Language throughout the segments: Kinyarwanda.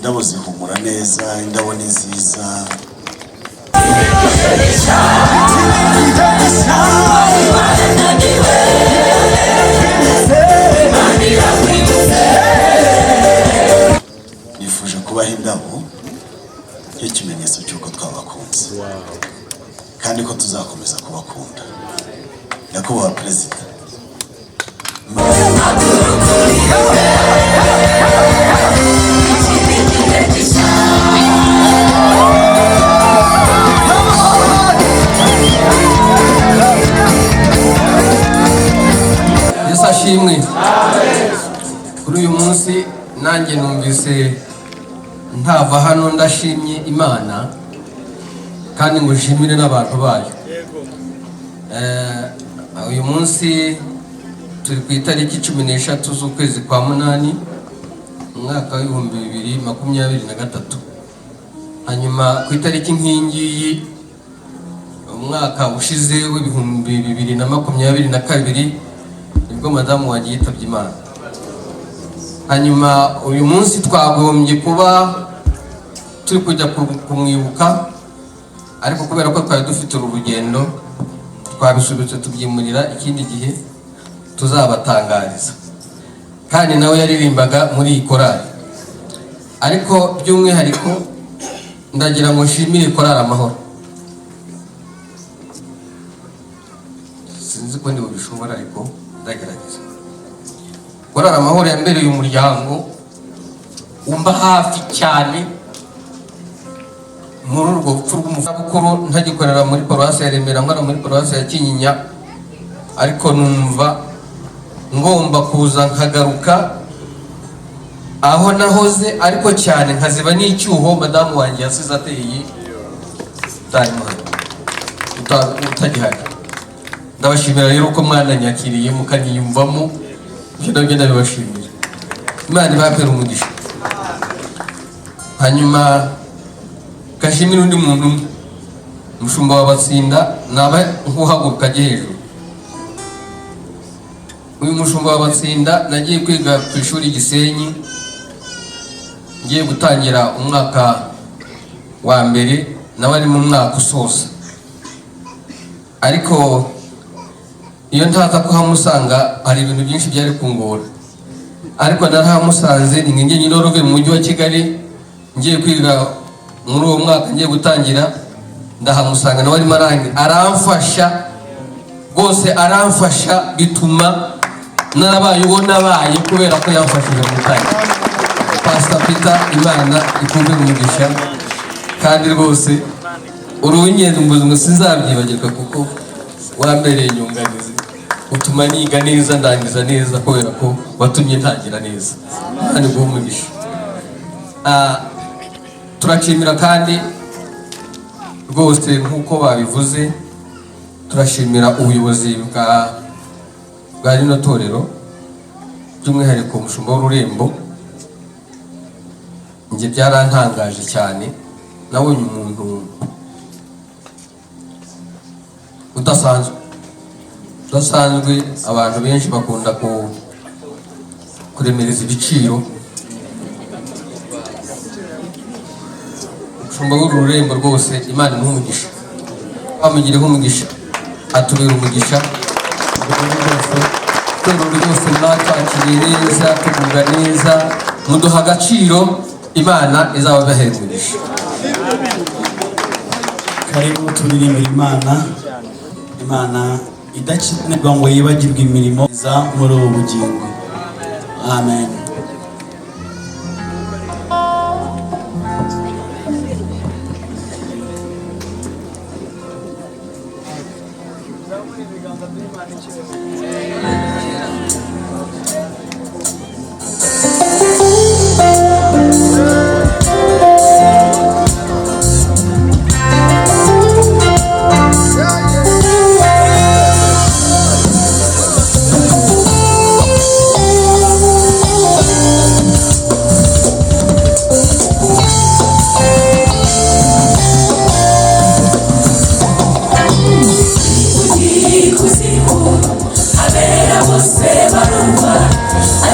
indabo zihumura neza, indabo ni nziza. Nifuje kubaha indabo nk'ikimenyetso cy'uko twabakunze kandi ko tuzakomeza kubakunda. Nyakubahwa Perezida, Yesu ashimwe. Kuri uyu munsi nanjye numvise ntava hano ndashimye Imana kandi ngo nshimire n'abantu bayo. Uyu munsi turi ku itariki 13 z'ukwezi kwa munani umwaka wa 2023. Hanyuma ku itariki nk'ingiyi umwaka ushize w'2022 nibwo madamu wanjye yitabye Imana. Hanyuma uyu munsi twagombye kuba turi kujya kumwibuka, ariko kubera ko twari dufite urugendo twabisubitse tubyimurira ikindi gihe tuzabatangariza. Kandi nawe yaririmbaga muri iyi korali, ariko by'umwihariko ndagira ngo nshimire korali Amahoro. Sinzi ko ndi bubishobora ariko ndagerageza. Korali Amahoro yambereye umuryango umba hafi cyane muri urwo rupfu rw'umukuru. Ntagikorera muri paruwasi ya Remera, nkora muri paruwasi ya Kinyinya, ariko numva ngomba kuza nkagaruka aho nahoze, ariko cyane nkaziba n'icyuho madamu wanjye yasize ateye utagihari. Ndabashimira rero ko mwananyakiriye mukanyiyumvamo, ibyo nabyo ndabibashimira. Imana ibapere umugisha. Hanyuma kashimira undi muntu umwe, umushumba w'Abatsinda, naba nkuhaguruka ajye hejuru. Uyu mushumba w'Abatsinda nagiye kwiga ku ishuri Gisenyi, ngiye gutangira umwaka wa mbere, nawe ari mu mwaka usoza. Ariko iyo ntaza kuhamusanga hari ibintu byinshi byari kungora, ariko narahamusanze. Ni nge nyine uvuye mu mujyi wa Kigali ngiye kwiga muri uwo mwaka, ngiye gutangira, ndahamusanga nawe arimo aramfasha rwose, aramfasha bituma narabaye uwo nabaye kubera ko yamfashije gutangira. Pastor Peter, Imana ikumve umugisha, kandi rwose uruwingenzi mu buzima sinzabyibagirwa kuko wambereye inyunganizi, utuma niga neza ndangiza neza kubera ko watumye ntangira neza. Kandi guha umugisha. Turashimira kandi rwose nk'uko babivuze, turashimira ubuyobozi bwa rino torero, by'umwihariko umushumba w'Ururembo. Njye byarantangaje cyane, nabonye umuntu udasanzwe. Abantu benshi bakunda kuremereza ibiciro. Umushumba w'Ururembo rwose Imana imuhe umugisha, amugireho umugisha, atubera umugisha. Twebwe rwose mwatwakiriye neza, tuvuga neza, muduha agaciro. Imana izababahera umugisha. karibu turirimbira Imana. Imana idakinirwa ngo yibagirwe imirimo za muri ubu bugingo. Amen.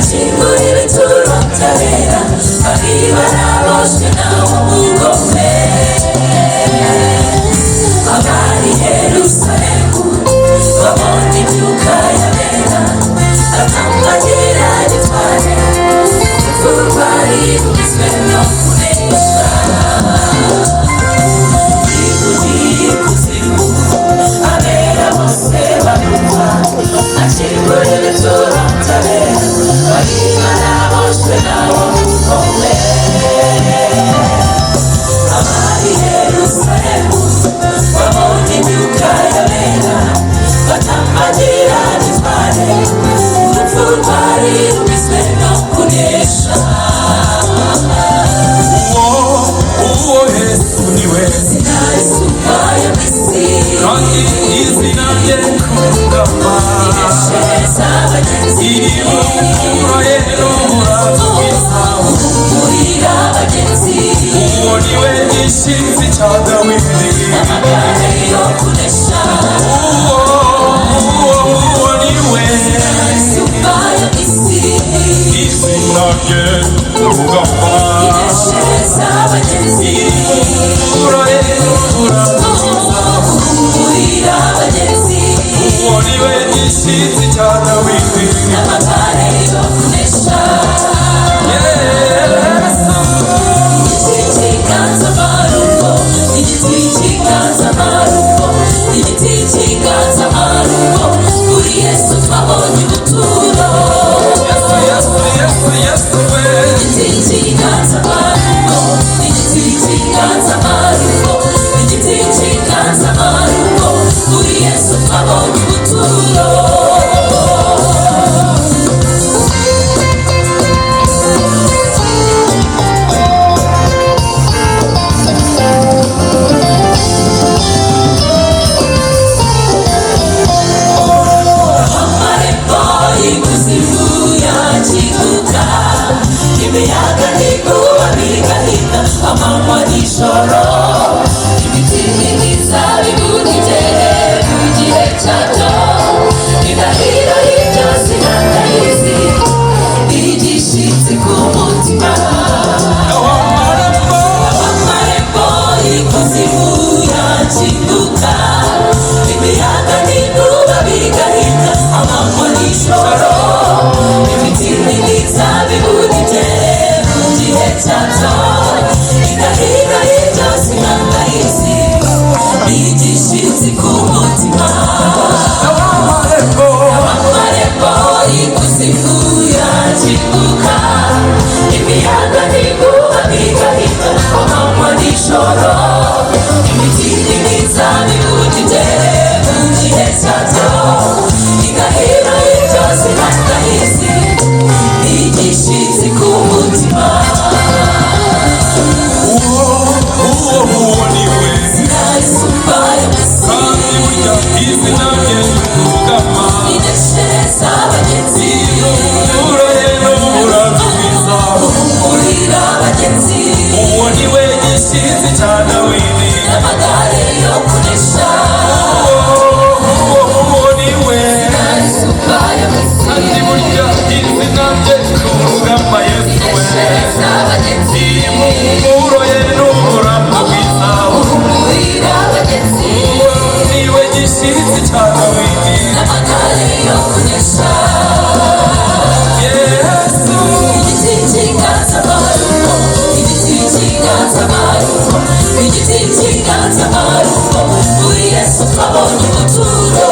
Ashimuri bituro tabera, abibara bose nawe mugome abari Yerusalemu babonye imyuka yabera atambagira gitware urupfu rwari rugizwe no kunesha ivugiye kuzimu abera bose barumva acibure beturo tabera baribana bose nawo mugome abari Yerusalemu babonye imyuka yabera batambagira gitware urupfu rwari rugizwe no kunesha uwo Yesu niwe sinayisukaye mwisi kandi izina rye kugama ineshereza abagenzi ibumura yero muratwiza umurira abagenzi uwo niwe gishinzi cya Dawidi n'amagare yo kunesha uwo niwe sinayisukaye mwisi izina rye kugama ineshereza abagenzi ibumura yero muratwiza umurira abagenzi uwo niwe gishinzi cya Dawidi n'amagare yo kunesha Yesu igiti kiganza amaruko igiti kiganza amaruko igiti kiganza amaruko kuri Yesu twabonye ubuturo Yesu we igiti kiganza amaruko igiti kiganza amaruko igiti kiganza amaruko kuri Yesu twabonye ubuturo amarembo y'ikuzimu yakiguka imiyaga n'inkuba bigahinda amanywa n'ijoro ibiti n'imizabibu ntigere ku gihe cyabyo indahiro y'ibyo sinandayizi igishitsi ku mutima amarembo y'ikuzimu yakiguka imiyaga n'inkuba bigahinda amanywa n'ijoro ibiti n'imizabibu ntigere ku gihe cyabyo indahiro y'ibyo sinandayizi igishitsi ku mutima amarembo y'ikuzimu yakiguka imiyaga n'inkuba bigahinda amanywa n'ijoro ibiti n'imizabibu ntigere ku gihe cyabyo indahiro y'ibyo sinandayizi igishitsi ku mutima uwo niwe sinayisukaye mwisi kandi burya izina rye kugama ineshereza abagenzi ibumura yero muratwiza umurira abagenzi uwo niwe gishinzi cya Dawidi n'amagare yo kunesha uwo niwe sinayisukaye mwisi kandi burya izina rye kugama Yesu we ineshereza abagenzi ibumura yero muratwiza umurira abagenzi uwo niwe gishinzi cya Dawidi n'amagare yo kunesha Yesu igiti kiganza amaruko igiti kiganza amaruko igiti kiganza amaruko muri Yesu twabonye ubuturo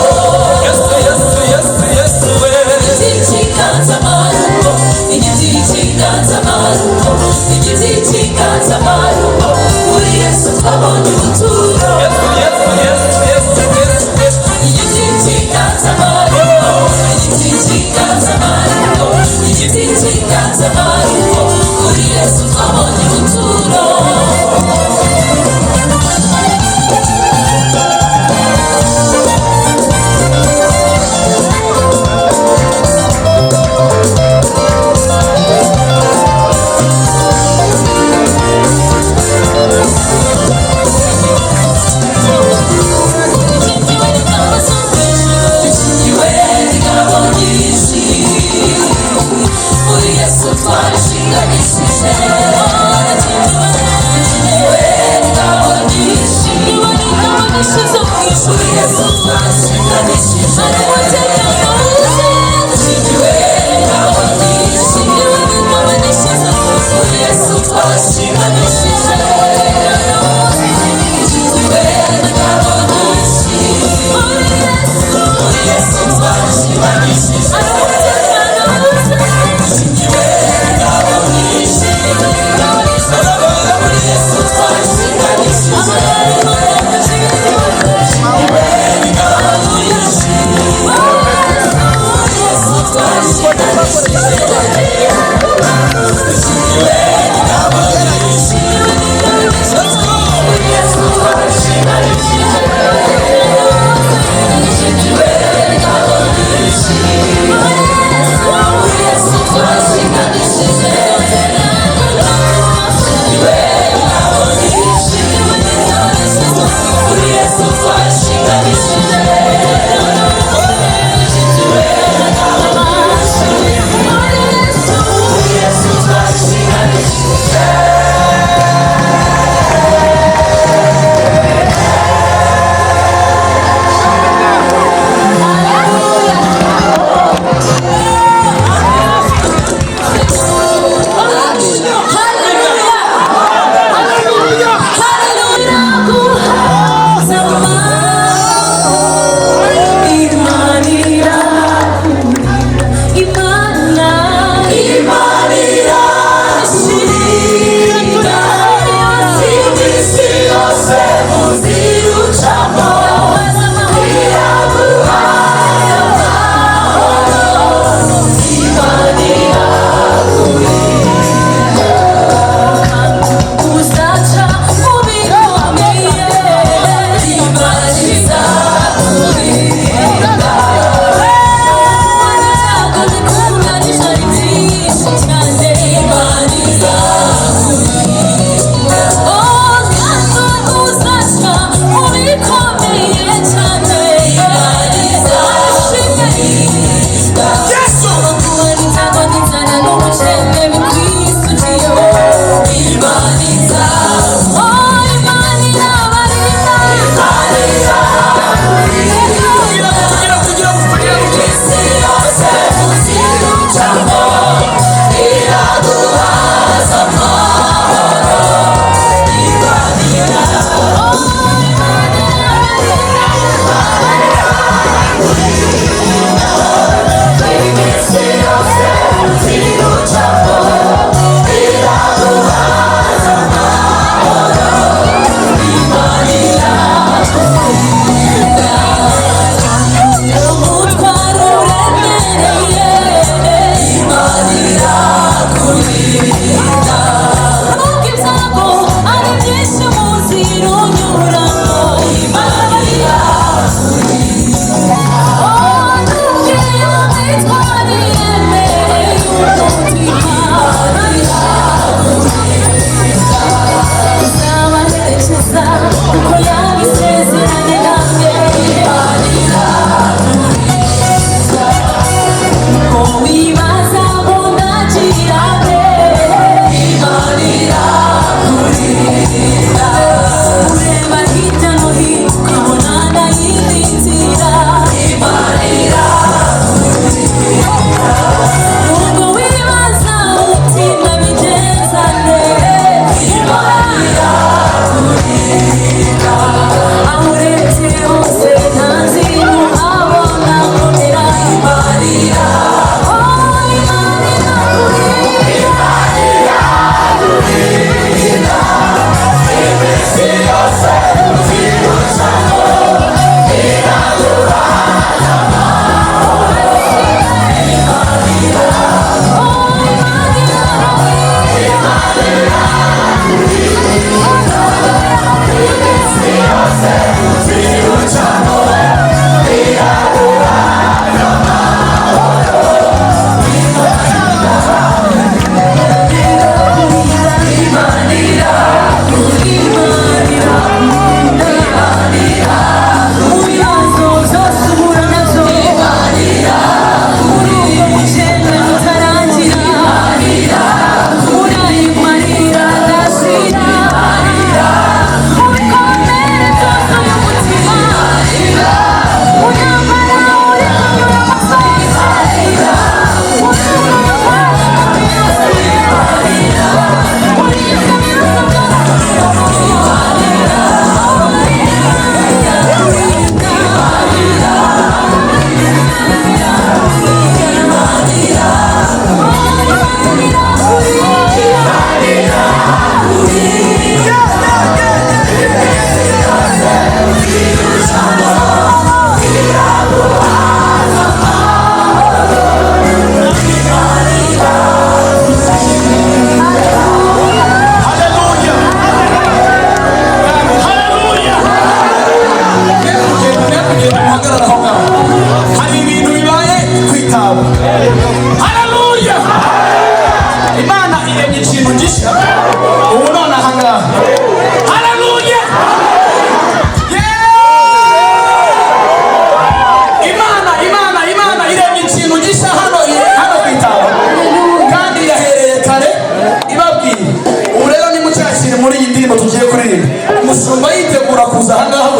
Yesu we igiti kiganza amaruko igiti kiganza amaruko igiti kiganza amaruko muri Yesu twabonye ubuturo igiti kiganza amaruko igiti kiganza amaruko igiti kiganza amaruko muri Yesu twabonye ubuturo kuri Yesu twashikanishije dushingiwe ingabo nyinshi kuri Yesu twashikanishije dushingiwe ingabo nyinshi kuri Yesu twashikanishije dushingiwe ingabo nyinshi kuri Yesu twashikanishije dushingiwe ingabo nyinshi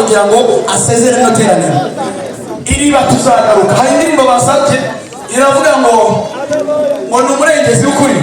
kugira ngo asezere no teraniro iriba tuzagaruka. Hari indirimbo basabye iravuga ngo ni umurengezi w'ukuri.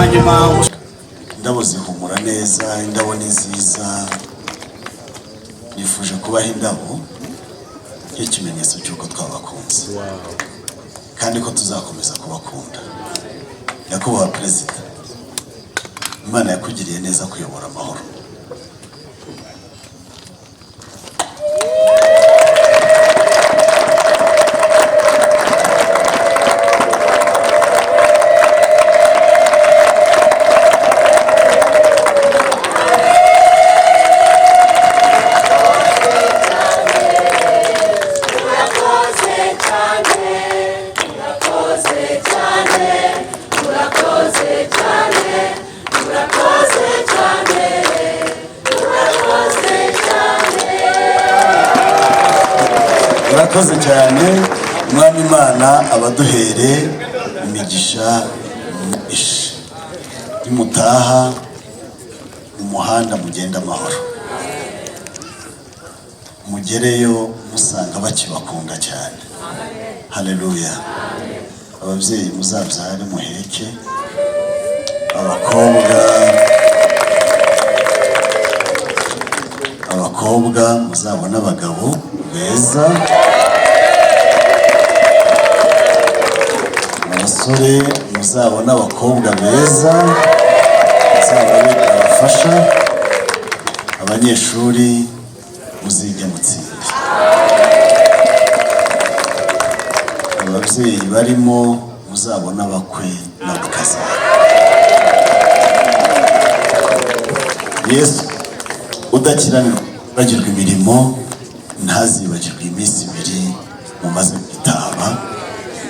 hanyuma indabo zihumura neza, indabo ni nziza. Nifuje kubaha indabo nk'ikimenyetso cy'uko twabakunze kandi ko tuzakomeza kubakunda. Nyakubahwa Perezida, Imana yakugiriye neza kuyobora amahoro. Murakoze cyane. Umwami Imana abaduhere imigisha myinshi. Nimutaha mu muhanda mugenda amahoro, mugereyo musanga bakibakunda cyane. Haleluya. Ababyeyi muzabyare muheke abakobwa muzabona abagabo beza, abasore muzabona abakobwa beza bazabafasha, abanyeshuri muzige mutsinde. Ababyeyi barimo muzabona abakwe n'abakazana. Yesu udakiranirwa bagirwa imirimo ntazibagirwa iminsi 2 mumaze kwitaba.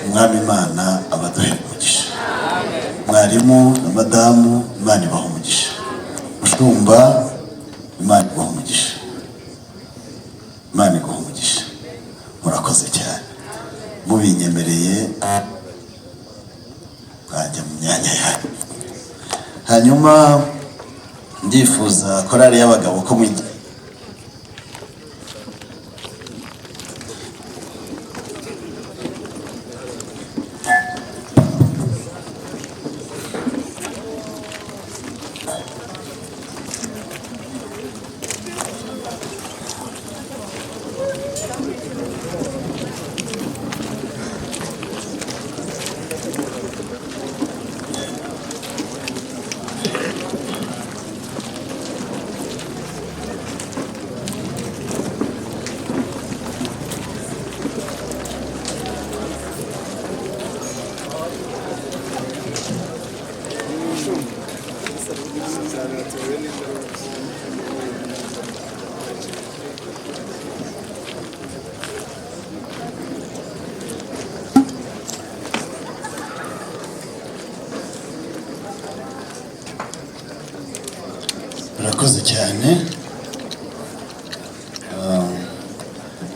Umwami Imana abaduhere umugisha. Mwarimu na madamu, Imana ibaha umugisha. Mushumba, Imana ibaha umugisha. Imana ibaha umugisha. Murakoze cyane. Mubinyemereye bajya mu myanya yanyu. Hanyuma ndifuza korali y'abagabo ko murakoze cyane.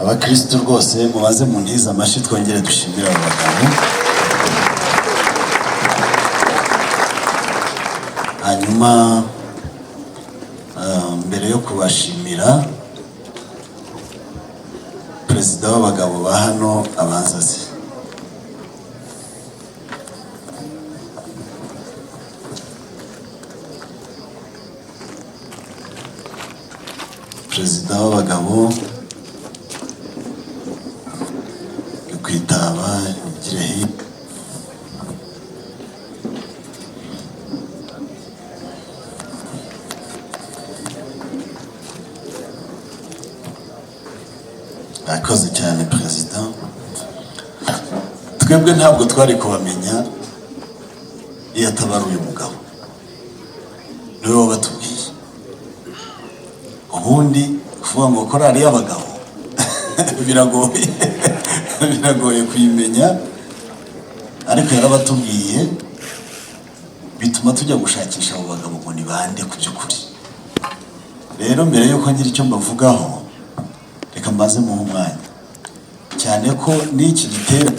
Abakristo rwose mubaze mu ntiza amashi twongere dushimira abo bagabo. Hanyuma mbere yo kubashimira, perezida w'abagabo ba hano abanza azi. Perezida w'abagabo kwitaba Girehi, akoze cyane perezida. Twebwe ntabwo twari kubamenya iyo atabara uyu mugabo, niwe wabatubwiye. Ubundi kuvuga ngo korali y'abagabo biragoye kuyimenya, ariko yarabatubwiye, bituma tujya gushakisha abo bagabo ngo ni bande ku by'ukuri. Rero mbere yuko ngira icyo mbavugaho, reka mbaze mu mwanya, cyane ko n'iki giterane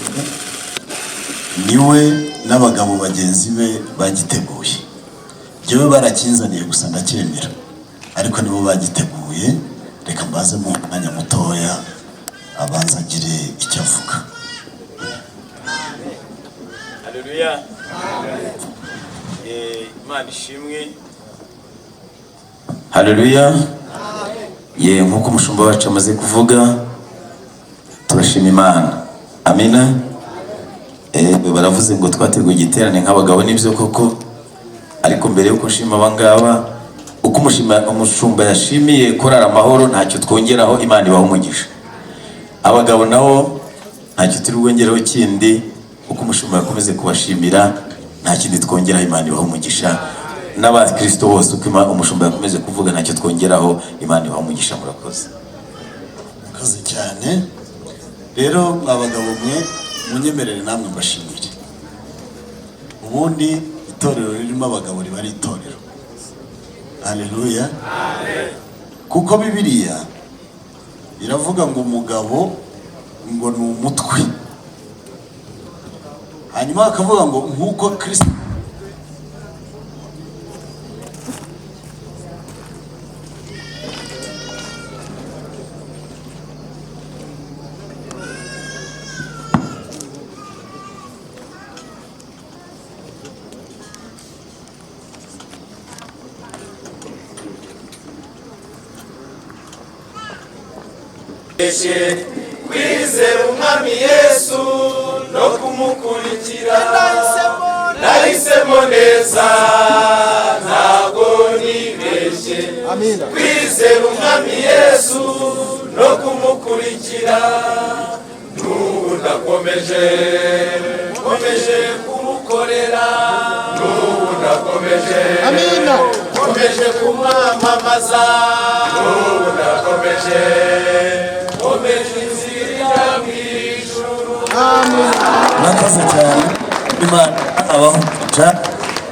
niwe n'abagabo bagenzi be bagiteguye. Jewe barakinzaniye gusa ndacyemera, ariko nibo bagiteguye. Reka mbaze mu mwanya mutoya abanza agire icyo avuga. Haleluya. Imana ishimwe. Haleluya. Ye nkuko umushumba wacu amaze kuvuga turashima Imana. Amina. Baravuze ngo twateguye igiterane nk'abagabo n'ibyo koko, ariko mbere yuko nshima abangaba uko umushumba yashimiye korara amahoro ntacyo twongeraho. Imana ibaho umugisha. Abagabo nabo ntacyo turi bwongeraho kindi, uko umushumba yakomeze kubashimira nta kindi twongeraho. Imana ibaho umugisha. N'abakristo bose uko umushumba yakomeze kuvuga ntacyo twongeraho. Imana ibaho umugisha. Murakoze. Murakoze cyane. Rero abagabo mwe munyemerere namwe mbashimire. Ubundi itorero ririmo abagabo riba ari itorero. Haleluya. Amen. Kuko Bibiliya iravuga ngo umugabo ngo ni umutwe, hanyuma akavuga ngo nkuko Kristo kwizera umwami Yesu no kumukurikira nahisemo neza ntabwo nibeshye. Kwizera umwami Yesu no kumukurikira n'ubu ndakomeje kumukorera, n'ubu ndakomeje kumwamamaza, n'ubu ndakomeje inzira mu ijuru. Murakoze cyane. Imana abaho.